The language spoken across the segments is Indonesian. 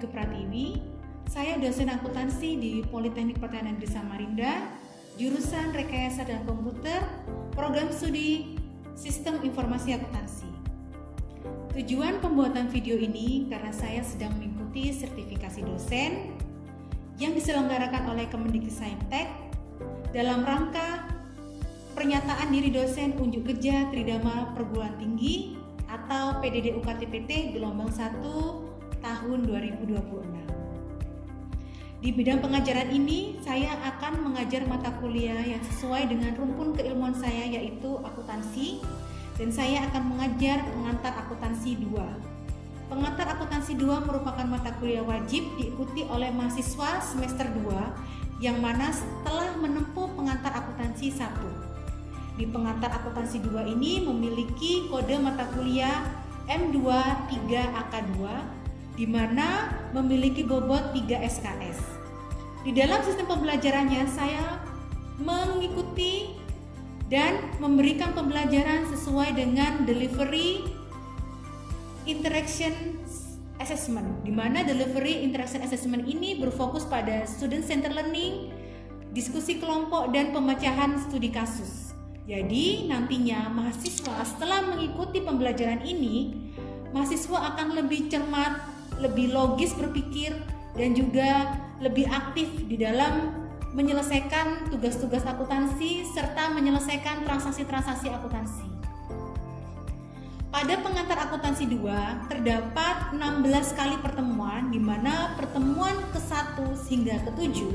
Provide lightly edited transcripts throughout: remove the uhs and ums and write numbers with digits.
Yogi Pratiwi. Saya dosen akuntansi di Politeknik Pertanian Negeri Samarinda, jurusan Rekayasa dan Komputer, program studi Sistem Informasi Akuntansi. Tujuan pembuatan video ini karena saya sedang mengikuti sertifikasi dosen yang diselenggarakan oleh Kemendikbudristek dalam rangka pernyataan diri dosen unjuk kerja Tridharma Perguruan Tinggi atau PDD UKT-PT gelombang 1 tahun 2026. Di bidang pengajaran ini, saya akan mengajar mata kuliah yang sesuai dengan rumpun keilmuan saya, yaitu akuntansi, dan saya akan mengajar pengantar akuntansi 2. Pengantar akuntansi 2 merupakan mata kuliah wajib diikuti oleh mahasiswa semester 2 yang mana telah menempuh pengantar akuntansi 1. Di pengantar akuntansi 2 ini memiliki kode mata kuliah M23AK2 di mana memiliki bobot 3 SKS. Di dalam sistem pembelajarannya saya mengikuti dan memberikan pembelajaran sesuai dengan delivery interaction assessment, di mana delivery interaction assessment ini berfokus pada student center learning, diskusi kelompok, dan pemecahan studi kasus. Jadi nantinya mahasiswa setelah mengikuti pembelajaran ini, mahasiswa akan lebih cermat, lebih logis berpikir, dan juga lebih aktif di dalam menyelesaikan tugas-tugas akuntansi serta menyelesaikan transaksi-transaksi akuntansi. Pada pengantar akuntansi 2 terdapat 16 kali pertemuan, di mana pertemuan ke-1 hingga ke-7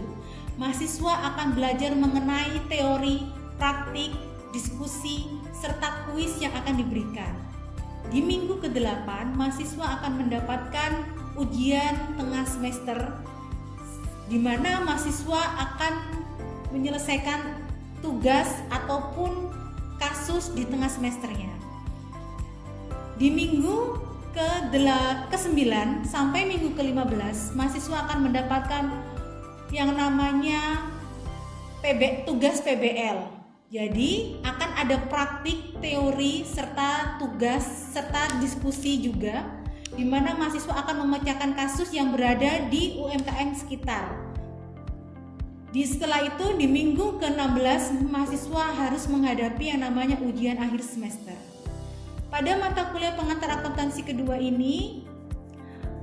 mahasiswa akan belajar mengenai teori, praktik, diskusi, serta kuis yang akan diberikan. Di minggu ke-8 mahasiswa akan mendapatkan ujian tengah semester, di mana mahasiswa akan menyelesaikan tugas ataupun kasus di tengah semesternya. Di minggu ke-9 sampai minggu ke-15 mahasiswa akan mendapatkan yang namanya tugas PBL. Jadi akan ada praktik, teori, serta tugas, serta diskusi juga, di mana mahasiswa akan memecahkan kasus yang berada di UMKM sekitar. Setelah itu di minggu ke-16 mahasiswa harus menghadapi yang namanya ujian akhir semester. Pada mata kuliah pengantar akuntansi kedua ini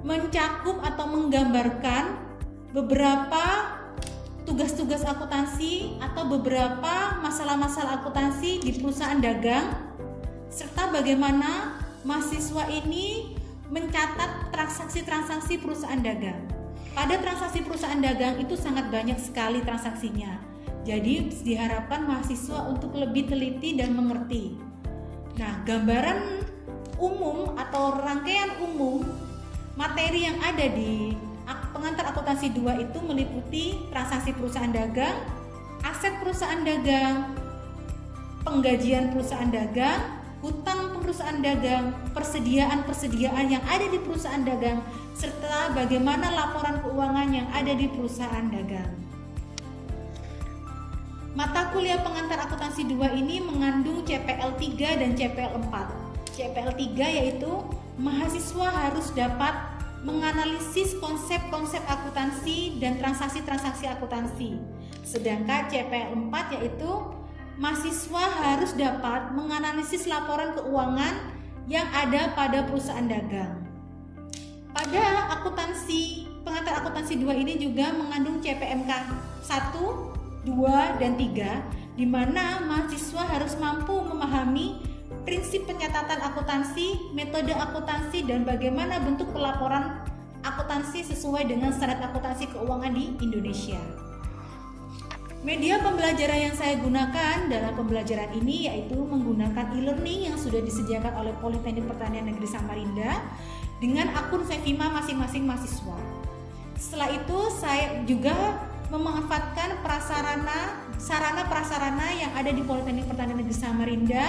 mencakup atau menggambarkan beberapa tugas-tugas akuntansi atau beberapa masalah-masalah akuntansi di perusahaan dagang, serta bagaimana mahasiswa ini mencatat transaksi-transaksi perusahaan dagang. Pada transaksi perusahaan dagang itu sangat banyak sekali transaksinya. Jadi diharapkan mahasiswa untuk lebih teliti dan mengerti. Nah, gambaran umum atau rangkaian umum materi yang ada di pengantar akuntansi 2 itu meliputi transaksi perusahaan dagang, aset perusahaan dagang, penggajian perusahaan dagang, hutang perusahaan dagang, persediaan yang ada di perusahaan dagang, serta bagaimana laporan keuangan yang ada di perusahaan dagang. Mata kuliah pengantar akuntansi 2 ini mengandung CPL 3 dan CPL 4. CPL 3 yaitu mahasiswa harus dapat menganalisis konsep-konsep akuntansi dan transaksi-transaksi akuntansi. Sedangkan CPL 4 yaitu mahasiswa harus dapat menganalisis laporan keuangan yang ada pada perusahaan dagang. Pada pengantar akuntansi 2 ini juga mengandung CPMK 1, 2, dan 3, di mana mahasiswa harus mampu memahami prinsip pencatatan akuntansi, metode akuntansi, dan bagaimana bentuk pelaporan akuntansi sesuai dengan standar akuntansi keuangan di Indonesia. Media pembelajaran yang saya gunakan dalam pembelajaran ini yaitu menggunakan e-learning yang sudah disediakan oleh Politeknik Pertanian Negeri Samarinda dengan akun Sevima masing-masing mahasiswa. Setelah itu saya juga memanfaatkan sarana prasarana yang ada di Politeknik Pertanian Negeri Samarinda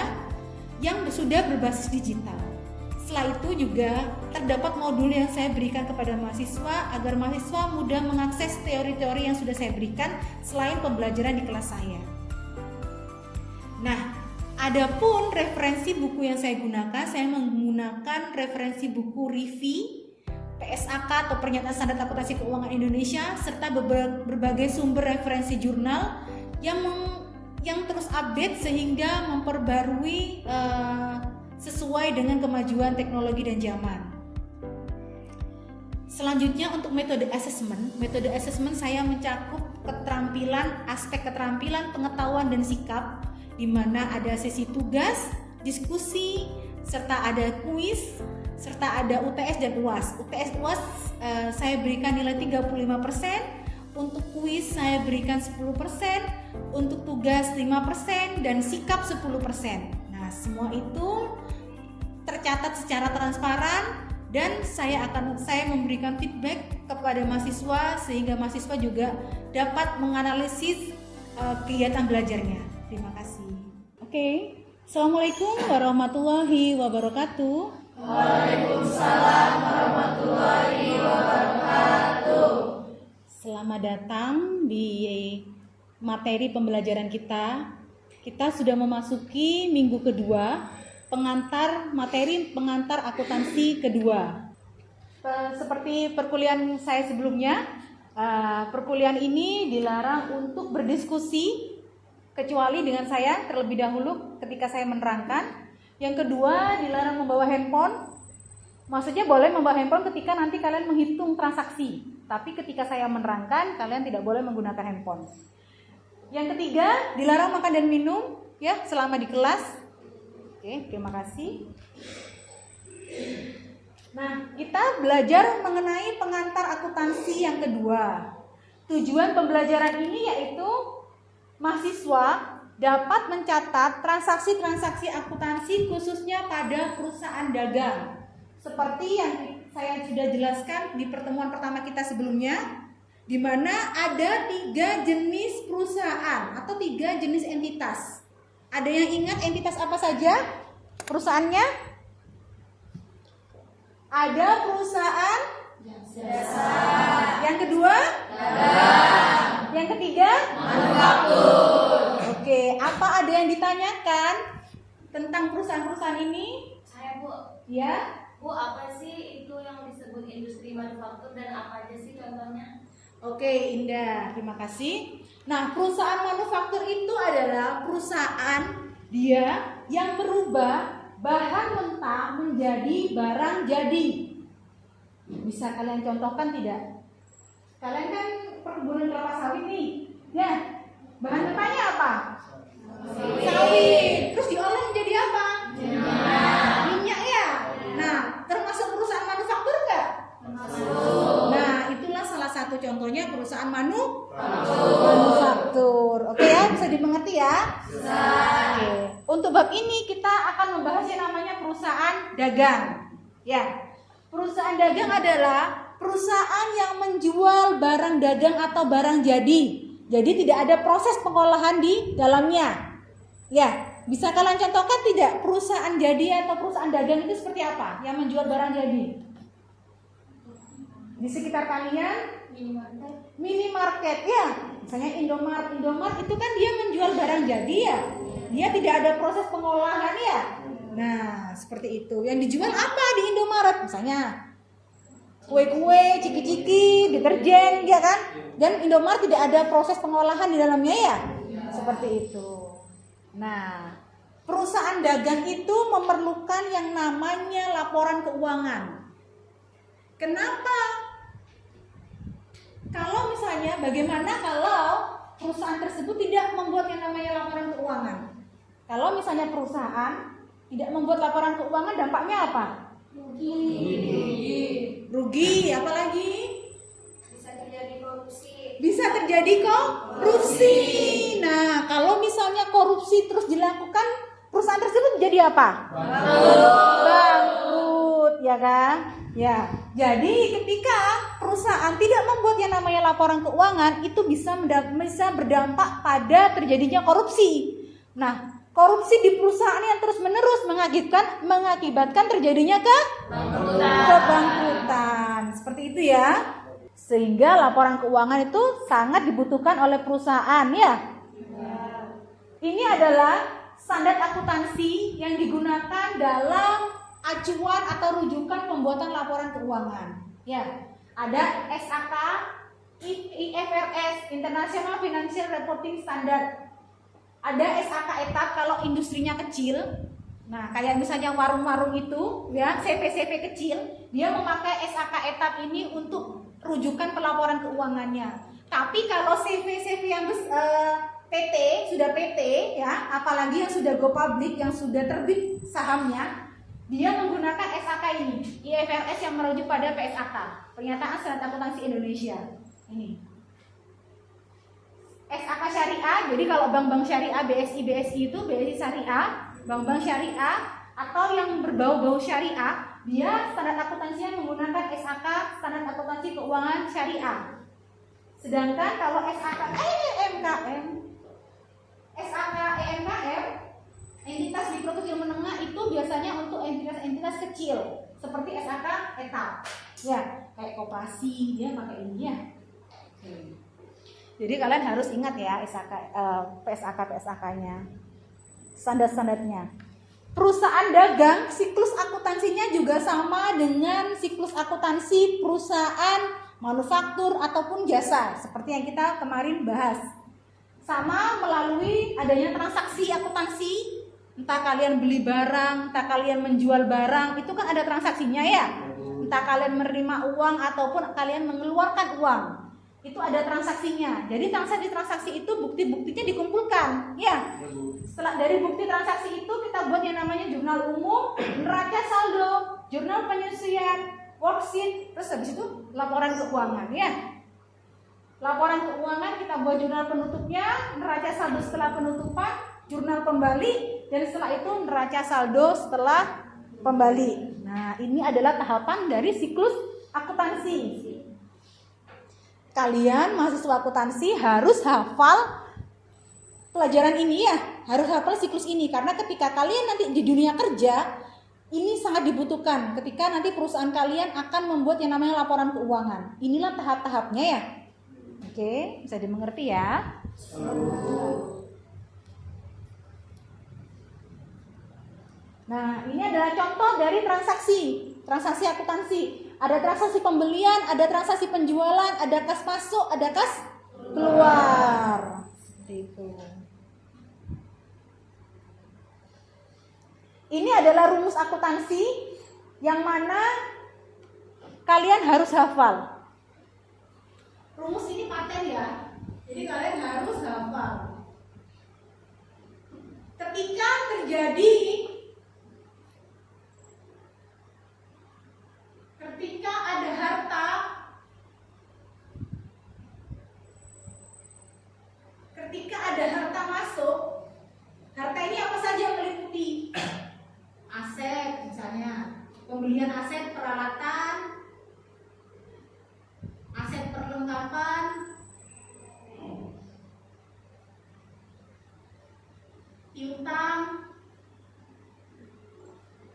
yang sudah berbasis digital. Setelah itu juga terdapat modul yang saya berikan kepada mahasiswa agar mahasiswa mudah mengakses teori-teori yang sudah saya berikan selain pembelajaran di kelas saya. Nah, adapun referensi buku yang saya gunakan, saya menggunakan referensi buku Rivi, PSAK atau Pernyataan Standar Akuntansi Keuangan Indonesia, serta berbagai sumber referensi jurnal yang terus update sehingga memperbarui sesuai dengan kemajuan teknologi dan zaman. Selanjutnya untuk metode assessment saya mencakup aspek keterampilan, pengetahuan dan sikap, di mana ada sesi tugas, diskusi, serta ada kuis, serta ada UTS dan UAS. UTS saya berikan nilai 35%, untuk kuis saya berikan 10%, untuk tugas 5% dan sikap 10%. Nah, semua itu tercatat secara transparan dan saya memberikan feedback kepada mahasiswa sehingga mahasiswa juga dapat menganalisis kegiatan belajarnya. Terima kasih. Oke. Assalamualaikum warahmatullahi wabarakatuh. Waalaikumsalam warahmatullahi wabarakatuh. Selamat datang di materi pembelajaran kita. Kita sudah memasuki minggu kedua, materi pengantar akuntansi kedua. Seperti perkuliahan saya sebelumnya, perkuliahan ini dilarang untuk berdiskusi kecuali dengan saya terlebih dahulu ketika saya menerangkan. Yang kedua, dilarang membawa handphone. Maksudnya boleh membawa handphone ketika nanti kalian menghitung transaksi, tapi ketika saya menerangkan kalian tidak boleh menggunakan handphone. Yang ketiga, dilarang makan dan minum ya selama di kelas. Oke, terima kasih. Nah, kita belajar mengenai pengantar akuntansi yang kedua. Tujuan pembelajaran ini yaitu mahasiswa dapat mencatat transaksi-transaksi akuntansi khususnya pada perusahaan dagang. Seperti yang saya sudah jelaskan di pertemuan pertama kita sebelumnya, di mana ada 3 jenis perusahaan atau 3 jenis entitas. Ada yang ingat entitas apa saja perusahaannya? Ada perusahaan Jasa. Yang kedua? Dagang. Yang ketiga? Manufaktur. Oke, apa ada yang ditanyakan tentang perusahaan-perusahaan ini? Saya, Bu. Ya. Bu, apa sih itu yang disebut industri manufaktur dan apa aja sih contohnya? Oke, Indah, terima kasih. Nah, perusahaan manufaktur itu adalah perusahaan dia yang merubah bahan mentah menjadi barang jadi. Bisa kalian contohkan tidak? Kalian kan perkebunan kelapa sawit nih, ya. Bahan mentahnya apa? Sawit. Terus diolah menjadi apa? Minyak ya. Nah, termasuk perusahaan manufaktur enggak? Nah, itulah salah satu contohnya perusahaan manufaktur. Oke ya, bisa dimengerti ya? Oke. Untuk bab ini kita akan membahas yang namanya perusahaan dagang. Ya. Perusahaan dagang adalah perusahaan yang menjual barang dagang atau barang jadi. Jadi tidak ada proses pengolahan di dalamnya. Ya, bisa kalian contohkan tidak perusahaan jadi atau perusahaan dagang itu seperti apa yang menjual barang jadi? Di sekitar kalian? Minimarket ya. Misalnya Indomaret itu kan dia menjual barang jadi ya. Dia tidak ada proses pengolahan ya. Nah, seperti itu. Yang dijual apa di Indomaret? Misalnya kue-kue, ciki-ciki, deterjen, ya kan? Dan Indomaret tidak ada proses pengolahan di dalamnya ya. Seperti itu. Nah, perusahaan dagang itu memerlukan yang namanya laporan keuangan. Kenapa? Kalau misalnya bagaimana kalau perusahaan tersebut tidak membuat yang namanya laporan keuangan? Kalau misalnya perusahaan tidak membuat laporan keuangan, dampaknya apa? Rugi, apalagi? Bisa terjadi korupsi. Bisa terjadi korupsi. Nah, kalau misalnya korupsi terus dilakukan, perusahaan tersebut jadi apa? Bangkrut, ya kan? Ya. Jadi ketika perusahaan tidak membuat yang namanya laporan keuangan, itu bisa berdampak pada terjadinya korupsi. Nah, korupsi di perusahaan yang terus-menerus mengakibatkan terjadinya kebangkrutan. Seperti itu ya. Sehingga laporan keuangan itu sangat dibutuhkan oleh perusahaan ya. Ini adalah standar akuntansi yang digunakan dalam acuan atau rujukan pembuatan laporan keuangan. Ya, ada SAK, IFRS, International Financial Reporting Standard. Ada SAK etap kalau industrinya kecil. Nah, kayak misalnya warung-warung itu, ya, CV-CV kecil, dia memakai SAK etap ini untuk rujukan pelaporan keuangannya. Tapi kalau CV-CV yang PT, sudah PT, ya, apalagi yang sudah go public, yang sudah terbit sahamnya, dia menggunakan SAK ini, IFRS yang merujuk pada PSAK, Pernyataan Standar Akuntansi Indonesia. Ini SAK syariah, jadi kalau bank-bank syariah, BSI itu BSI syariah, bank-bank syariah atau yang berbau-bau syariah, dia standar akuntansinya menggunakan SAK, Standar Akuntansi Keuangan Syariah. Sedangkan kalau SAK EMKM, entitas mikro kecil menengah itu biasanya untuk entitas-entitas kecil seperti SAK etap, ya, kayak koperasi dia pakai ini ya. Jadi kalian harus ingat ya PSAK-nya, standar-standarnya. Perusahaan dagang siklus akuntansinya juga sama dengan siklus akuntansi perusahaan manufaktur ataupun jasa seperti yang kita kemarin bahas. Sama melalui adanya transaksi akuntansi, entah kalian beli barang, entah kalian menjual barang, itu kan ada transaksinya ya. Entah kalian menerima uang ataupun kalian mengeluarkan uang, itu ada transaksinya. Jadi transaksi itu bukti-buktinya dikumpulkan, ya. Setelah dari bukti transaksi itu kita buat yang namanya jurnal umum, neraca saldo, jurnal penyusian, worksheet, terus habis itu laporan keuangan, ya. Laporan keuangan kita buat jurnal penutupnya, neraca saldo setelah penutupan, jurnal pembali, dan setelah itu neraca saldo setelah pembali. Nah, ini adalah tahapan dari siklus akuntansi. Kalian mahasiswa akuntansi harus hafal pelajaran ini ya, harus hafal siklus ini karena ketika kalian nanti di dunia kerja ini sangat dibutuhkan ketika nanti perusahaan kalian akan membuat yang namanya laporan keuangan. Inilah tahap-tahapnya ya. Oke, bisa dimengerti ya. Nah, ini adalah contoh dari transaksi akuntansi. Ada transaksi pembelian, ada transaksi penjualan, ada kas masuk, ada kas keluar. Seperti itu. Ini adalah rumus akuntansi yang mana kalian harus hafal. Rumus ini paten ya. Jadi kalian harus hafal. Ketika ada harta, masuk, harta ini apa saja yang meliputi? Aset misalnya, pembelian aset peralatan, aset perlengkapan, piutang,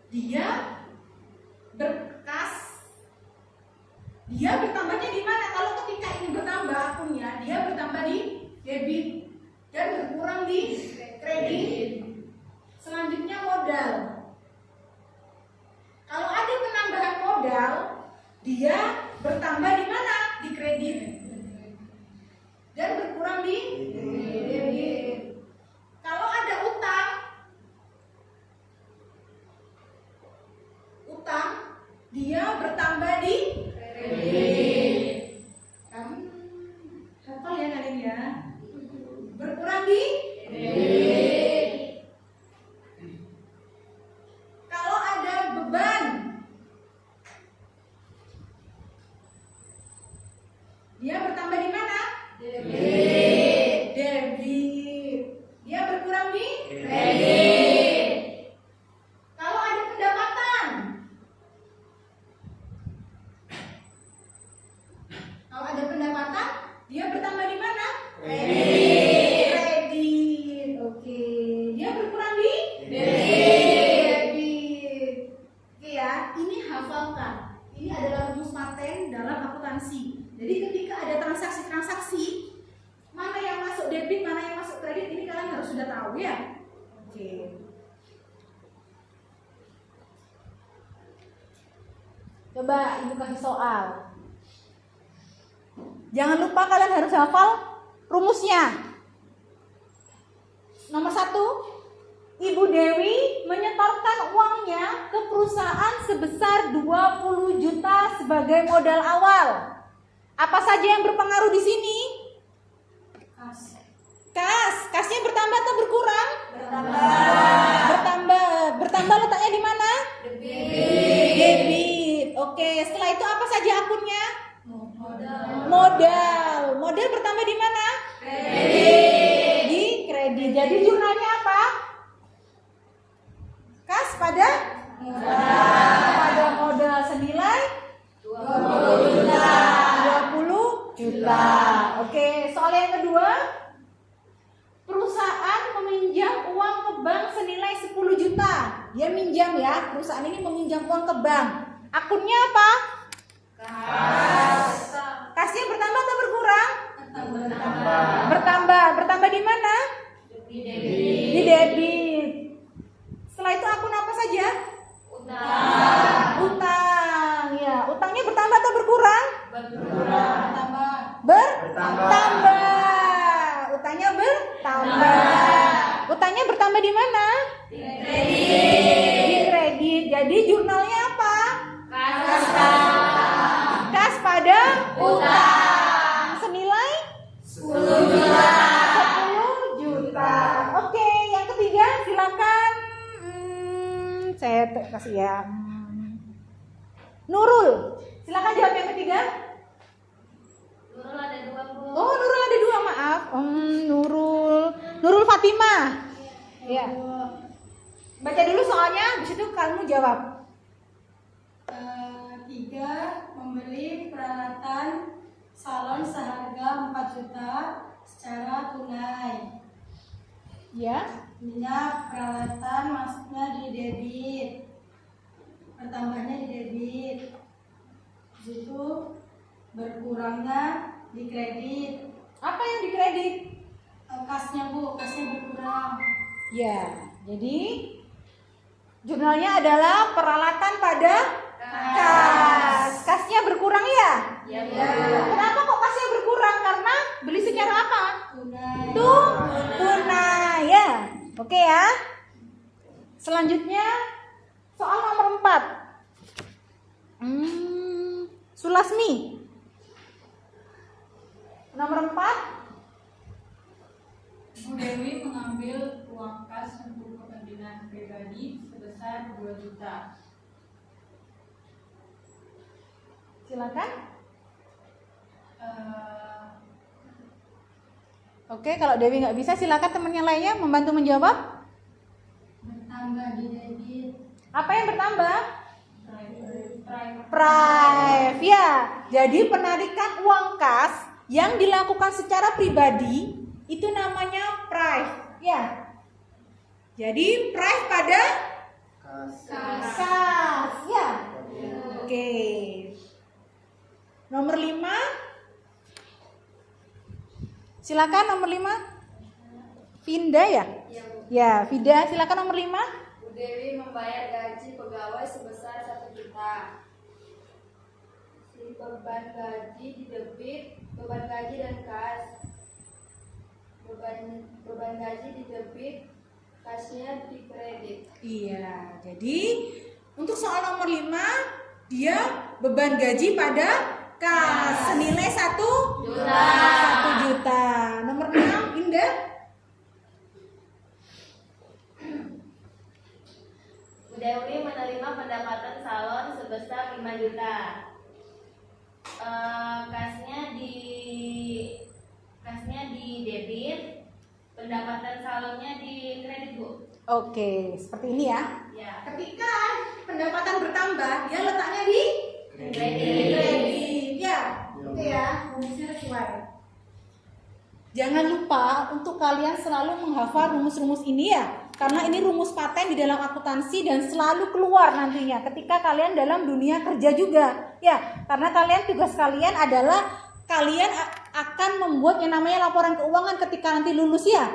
dia berkas. Dia bertambahnya di mana? Kalau ketika ini bertambah akunnya, dia bertambah di debit dan berkurang di kredit. Selanjutnya modal. Kalau ada penambahan modal, dia bertambah di mana? Di kredit dan berkurang di debit. Kalau ada utang, dia bertambah di kredit. Hafal ya kalian ya. Berkurang di debit. Kalau ada beban, dia bertambah di mana? Debit. Dia berkurang di kredit. Kalau ada pendapatan, dia bertambah di mana? Kredit. Oke. Dia berkurang di debit. Oke ya, ini hafalkan. Ini adalah rumus paten dalam akuntansi. Jadi ketika ada transaksi-transaksi, mana yang masuk debit, mana yang masuk kredit, ini kalian harus sudah tahu ya. Oke. Coba Ibu kasih soal. Jangan lupa kalian harus hafal rumusnya. Nomor 1, Ibu Dewi menyetorkan uangnya ke perusahaan sebesar 20 juta sebagai modal awal. Apa saja yang berpengaruh di sini? Kasnya bertambah atau berkurang? Bertambah letaknya di mana? Debit. Oke, setelah itu apa saja akunnya? Modal bertambah di mana? Di kredit. Jadi jurnalnya apa? Kas pada modal senilai 20 juta. Oke, soal yang kedua. Perusahaan meminjam uang ke bank senilai 10 juta. Dia minjam ya, perusahaan ini meminjam uang ke bank. Akunnya apa? Kasnya bertambah atau berkurang? Bertambah di mana? Di debit. Setelah itu akun apa saja? Utang. Ya, utangnya bertambah atau berkurang? Bertambah. Utangnya bertambah. Utangnya bertambah di mana? Di kredit. Jadi jurnalnya apa? Kas pada utang senilai 10 juta. Oke, yang ketiga silakan. Saya kasih ya. Nurul, silakan jawab yang ketiga. Nurul ada 2, Bu. Oh, Nurul ada 2, maaf. Nurul Fatimah. Ya. Baca dulu soalnya, habis itu kamu jawab. 3. Membeli peralatan salon seharga 4 juta secara tunai. Ya. Minyak peralatan masuknya di debit, bertambahnya di debit. Di situ berkurangnya di kredit. Apa yang di kredit? Kasnya Bu, kasnya berkurang. Ya. Jadi jurnalnya adalah peralatan pada kas. Kasnya berkurang ya? Ya, Bu. Kenapa kok kasnya berkurang? Karena beli secara apa? Tunai. Tunai ya. Oke ya. Selanjutnya soal nomor 4. Sulasmi. Nomor 4. Bu Dewi mengambil uang kas untuk kepentingan pribadi sebesar 2 juta. Silakan. Oke, kalau Dewi nggak bisa, silakan temannya lainnya membantu menjawab. Bertambah di debit. Apa yang bertambah? Prive ya. Jadi penarikan uang kas yang dilakukan secara pribadi itu namanya prive ya. Jadi prive pada kas ya. Oke. Nomor 5. Silakan nomor 5. Vinda ya? Ya, Vida, silakan nomor 5. Bu Dewi membayar gaji pegawai sebesar 1 juta. Si beban gaji didebit, beban gaji dan kas. Beban gaji didebit, kasnya dikredit. Iya, jadi untuk soal nomor 5 dia beban gaji pada kas senilai 1 juta. Nomor 6 Indah. Bu Dewi menerima pendapatan salon sebesar 5 juta. Kasnya di debit, pendapatan salonnya di kredit, Bu. Oke, seperti ini ya. Ya. Ketika pendapatan bertambah, dia letaknya di kredit. Ya, oke ya, rumusnya sesuai. Jangan lupa untuk kalian selalu menghafal rumus-rumus ini ya. Karena ini rumus paten di dalam akuntansi dan selalu keluar nantinya ketika kalian dalam dunia kerja juga. Ya, karena tugas kalian adalah kalian akan membuat yang namanya laporan keuangan ketika nanti lulus ya.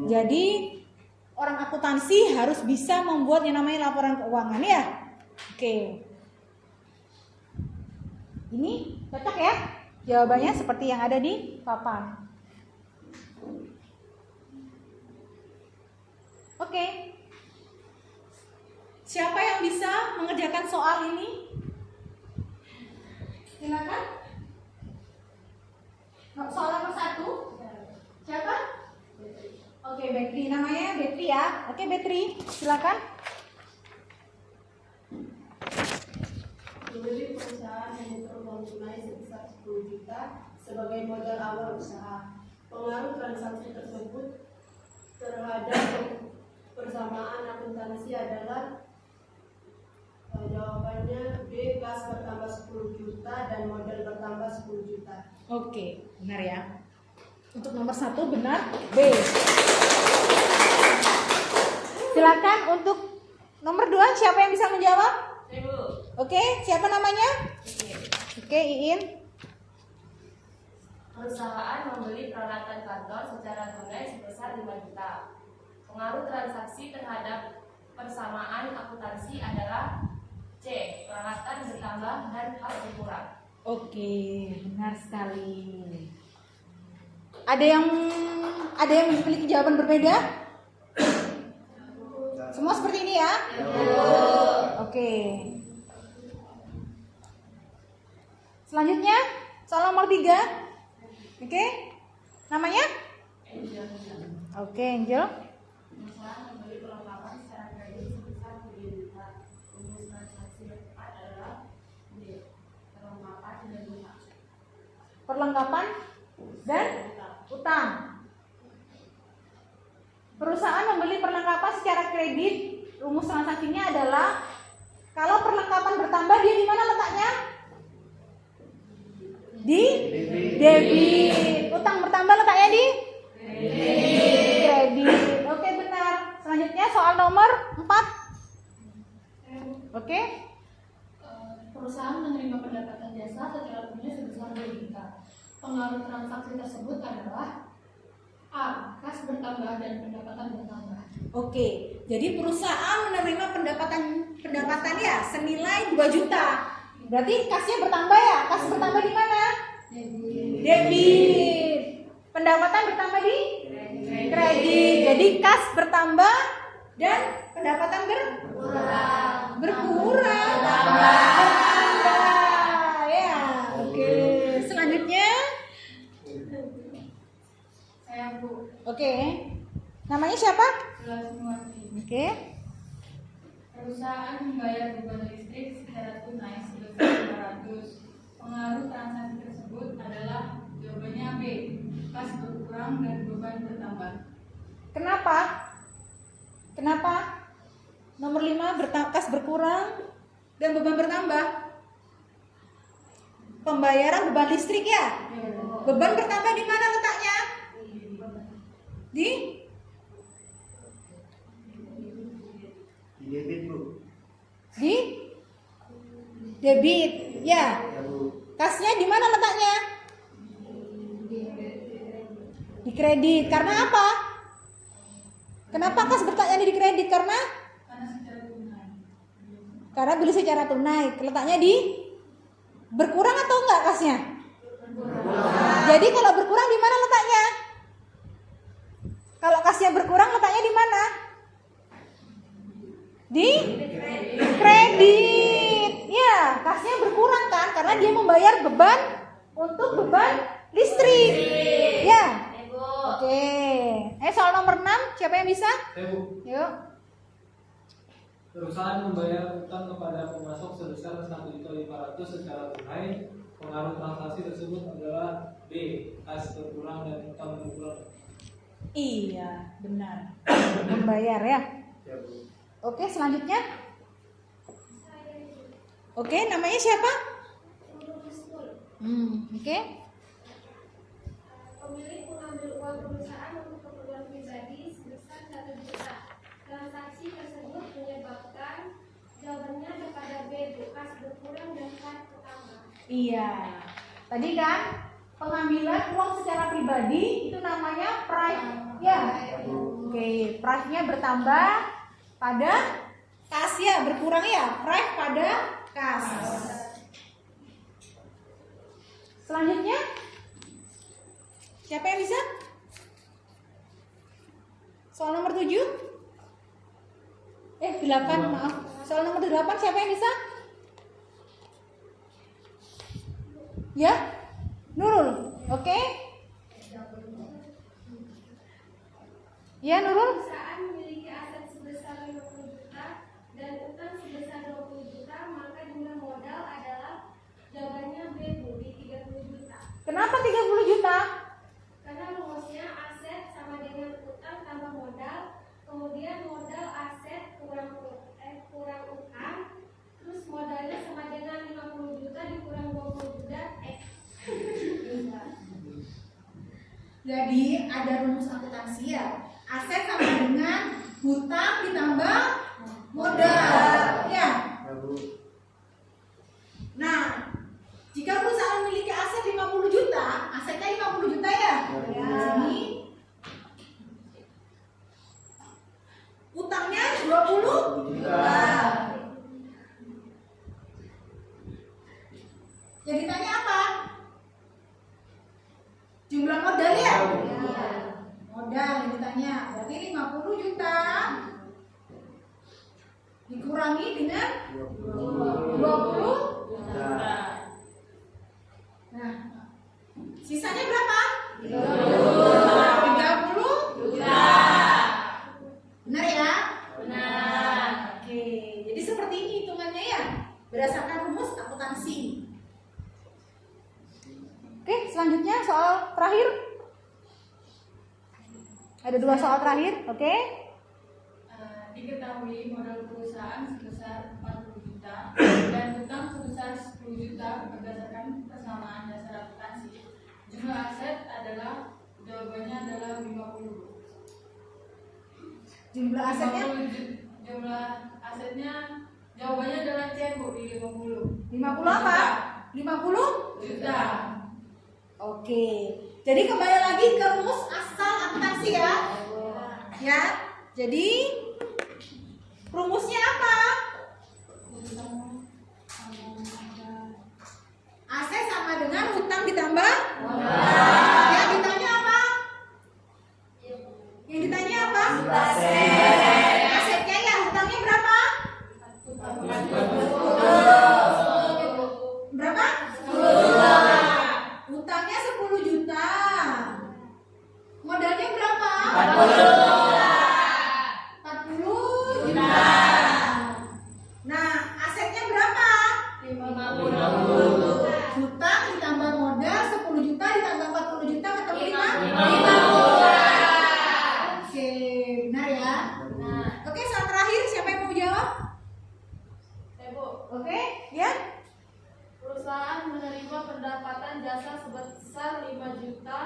Jadi orang akuntansi harus bisa membuat yang namanya laporan keuangan ya. Oke. Ini cocok ya? Jawabannya seperti yang ada di papan. Oke. Siapa yang bisa mengerjakan soal ini? Silakan. Soal nomor 1. Siapa? Oke, Betri. Namanya Betri ya. Oke, Betri. Silakan. Memilih perusahaan yang memutar uang tunai sebesar 10 juta sebagai modal awal usaha. Pengaruh transaksi tersebut terhadap persamaan akuntansi adalah jawabannya B. Kas bertambah 10 juta dan modal bertambah 10 juta. Oke, benar ya. Untuk nomor 1 benar B. Silakan untuk nomor 2, siapa yang bisa menjawab? Ibu. Oke, siapa namanya? Oke, Iin. Perusahaan membeli peralatan kantor secara tunai sebesar 5 juta. Pengaruh transaksi terhadap persamaan akuntansi adalah C. Peralatan bertambah dan kas berkurang. Oke, benar sekali. Ada yang memiliki jawaban berbeda? Semua seperti ini ya? Oke. Selanjutnya, soal nomor 3. Oke. Namanya? Oke, Angel. Perusahaan membeli perlengkapan secara kredit sebesar 3 juta. Rumus transaksi yang tepat adalah D. Perlengkapan dan utang. Perlengkapan dan utang. Perusahaan membeli perlengkapan secara kredit. Rumus transaksinya adalah kalau perlengkapan bertambah, dia di mana letaknya? Di debit. Utang bertambah letaknya di kredit. Oke, benar. Selanjutnya soal nomor 4. Oke. Perusahaan menerima pendapatan jasa secara tunai sebesar 2 juta. Pengaruh transaksi tersebut adalah A. Kas bertambah dan pendapatan bertambah. Oke, jadi perusahaan menerima pendapatan ya senilai 2 juta. Berarti kasnya bertambah ya? Kas bertambah di mana? Debit. Pendapatan bertambah di kredit. Jadi kas bertambah dan pendapatan berkurang. Bertambah. Ya, oke. Selanjutnya, Saya Bu. oke. Namanya siapa? Lasmiwati. Oke. Perusahaan membayar beban listrik secara tunai sebesar 500. Pengaruh transaksi tersebut adalah jawabannya B. Kas berkurang dan beban bertambah. Kenapa? Kenapa? Nomor 5 kas berkurang dan beban bertambah. Pembayaran beban listrik ya? Beban bertambah di mana letaknya? Di debit Bu. Di debit, ya. Ya Bu. Kasnya di mana letaknya? Di kredit. Karena apa? Kenapa kas bertanya di kredit? Karena beli secara tunai. Letaknya di berkurang atau enggak kasnya? Jadi kalau berkurang di mana letaknya? Kalau kasnya berkurang letaknya di mana? Di kredit. Ya, kasnya berkurang kan karena dia membayar beban untuk beban listrik. Ya. Oke. Soal nomor 6, siapa yang bisa? Saya Bu. Yuk. Perusahaan membayar utang kepada pemasok sebesar 1.500.000 secara tunai. Pengaruh transaksi tersebut adalah B. Kas berkurang dan utang berkurang. Iya, benar. Membayar ya. Ya Bu. Oke, selanjutnya. Oke, namanya siapa? Oke. Pemilik mengambil uang perusahaan untuk keperluan pribadi sebesar 1 juta. Transaksi tersebut menyebabkan jawabannya kepada B. Kas berkurang dan kas bertambah. Iya. Tadi kan pengambilan uang secara pribadi itu namanya price. Ya. Oke, price-nya bertambah pada kas ya, berkurang ya. Price pada kas. Selanjutnya, siapa yang bisa? Soal nomor 7? 8, maaf. Soal nomor 8 siapa yang bisa? Ya? Nurul, oke? Ya, Nurul? Perusahaan memiliki aset sebesar 50 juta dan utang sebesar 20 juta, maka jumlah modal adalah jawabannya B, Bu, di 30 juta. Kenapa 30 juta? Karena rumusnya aset sama dengan utang tambah modal, kemudian modal aset kurang utang, terus modalnya sama dengan 50 juta dikurang 20 juta, Jadi ada rumus akuntansi ya. Aset sama dengan hutang ditambah modal. Ya. Nah, jika perusahaan memiliki aset 50 juta, asetnya 50 juta ya. Jadi utangnya 20 juta. Jadi tanya apa? Jumlah modal ya? Modal yang ditanya. Berarti 50 juta dikurangi dengan 20 juta. Nah, sisanya berapa? 30 juta. Benar ya? Benar. Oke, jadi seperti ini hitungannya ya, berdasarkan rumus akuntansi. Oke, selanjutnya soal terakhir. Ada 2 soal terakhir, oke? Diketahui modal perusahaan sebesar 40 juta dan utang sebesar 10 juta berdasarkan persamaan dasar akuntansi. Jumlah aset adalah, jawabannya adalah 50. Jumlah asetnya jumlah asetnya jawabannya adalah C, Bu, di 50. 50 apa? 50 Juta. Oke, jadi kembali lagi ke rumus asal akuntansi ya. Ya, jadi rumusnya apa? Aset sama dengan hutang ditambah modal. Yang ditanya apa? Yang ditanya apa? Asetnya ya, hutangnya berapa? Berapa? Hutangnya 10 juta. Modalnya berapa? 40 juta. Nah, asetnya berapa? 50. Hutang ditambah modal 10 juta ditambah 40 juta ketemu 50. Oke, benar ya? Oke, soal terakhir siapa yang mau jawab? Bu, Oke, ya? perusahaan menerima pendapatan jasa sebesar 5 juta,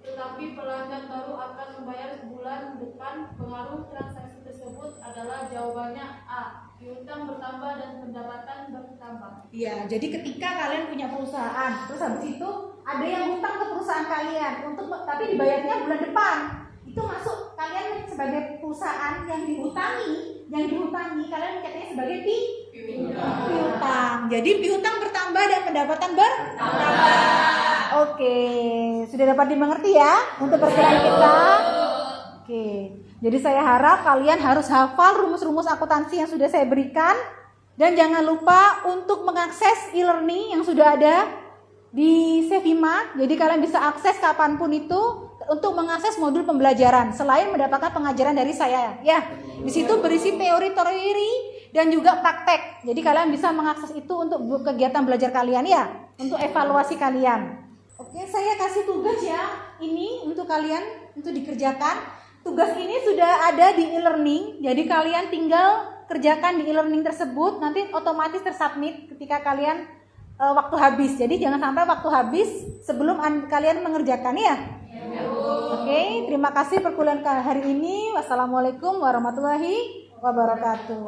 tetapi pelanggan baru akan membayar bulan depan. Pengaruh transaksi tersebut adalah, jawabannya A, piutang bertambah dan pendapatan bertambah. Iya, jadi ketika kalian punya perusahaan, terus habis itu ada yang hutang ke perusahaan kalian tapi dibayarnya bulan depan. Itu masuk kalian sebagai perusahaan yang dihutangi kalian mencatatnya sebagai piutang. Jadi piutang bertambah dan pendapatan bertambah. Oke, sudah dapat dimengerti ya untuk perkiraan kita. Oke, jadi saya harap kalian harus hafal rumus-rumus akuntansi yang sudah saya berikan. Dan jangan lupa untuk mengakses e-learning yang sudah ada di Sevima. Jadi kalian bisa akses kapanpun itu untuk mengakses modul pembelajaran selain mendapatkan pengajaran dari saya. Ya, di situ berisi teori-teori dan juga praktek. Jadi kalian bisa mengakses itu untuk kegiatan belajar kalian ya, untuk evaluasi kalian. Oke, saya kasih tugas ya ini untuk kalian untuk dikerjakan. Tugas ini sudah ada di e-learning. Jadi kalian tinggal kerjakan di e-learning tersebut, nanti otomatis tersubmit ketika kalian waktu habis. Jadi jangan sampai waktu habis sebelum kalian mengerjakan ya. Oke, terima kasih perkuliahan hari ini. Wassalamualaikum warahmatullahi wabarakatuh.